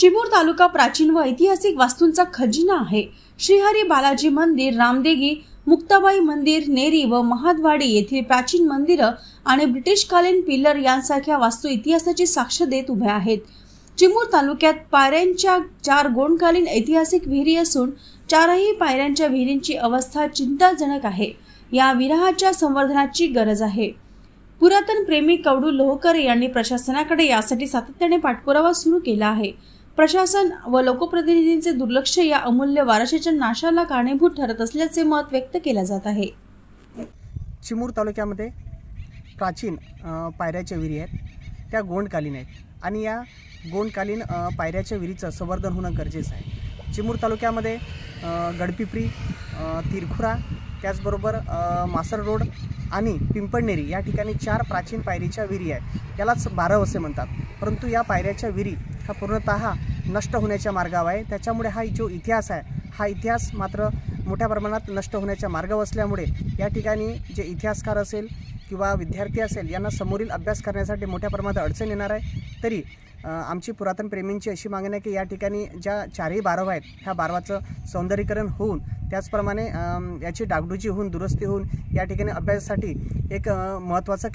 चिमूर तालुका प्राचीन व ऐतिहासिक वास्तूंचा खजिना आहे। श्रीहरी बालाजी मंदिर, रामदेगी, मुक्ताबाई मंदिर, नेरी व महादवाडी येथील प्राचीन मंदिरं आणि ब्रिटिशकालीन पिलर यांसारख्या वास्तू इतिहासाची साक्ष देत उभ्या आहेत। चिमूर तालुक्यात पायऱ्यांच्या 4 गोंडकालीन ऐतिहासिक विहिरी असून 4ही पायऱ्यांच्या विहिरींची अवस्था चिंताजनक आहे। या विरहाच्या संवर्धनाची गरज आहे। पुरातन प्रेमी कवडू लोहकर यांनी प्रशासनाकडे यासाठी सातत्याने पाठपुरावा सुरू केला आहे। प्रशासन व लोकप्रतिनिधींचे दुर्लक्ष या अमूल्य वारशाच्या नाशाला कारणीभूत ठरत असल्याचे मत व्यक्त केले जात आहे। चिमूर तालुक्यामध्ये प्राचीन पायऱ्याच्या विहिरी आहेत, त्या गोंडकालीन आहेत आणि या गोंडकालीन पायऱ्याच्या विहिरीचं संवर्धन होणं गरजेचं आहे। चिमूर तालुक्यामध्ये गडपिपरी, तिरखुरा, त्याचबरोबर मासर रोड आणि पिंपळनेरी या ठिकाणी 4 प्राचीन पायरीच्या विहिरी आहेत। यालाच 12 असे म्हणतात, परंतु या पायऱ्याच्या विहिरी हा पूर्णतः नष्ट होण्याच्या मार्गावर आहे। त्याच्यामुळे हा जो इतिहास आहे, हा इतिहास मात्र मोठ्या प्रमाणात नष्ट होण्याच्या मार्गावर असल्यामुळे या ठिकाणी जे इतिहासकार असेल किंवा विद्यार्थी असेल यांना समोरील अभ्यास करण्यासाठी मोठ्या प्रमाणात अडचण येणार आहे। तरी आमची पुरातन प्रेमींची अशी मागणी आहे की या ठिकाणी ज्या 4ही बारव आहेत, ह्या बारवाचं सौंदर्यीकरण होऊन त्याचप्रमाणे याची डागडुजी होऊन दुरुस्ती होऊन या ठिकाणी अभ्यासासाठी एक महत्त्वाचं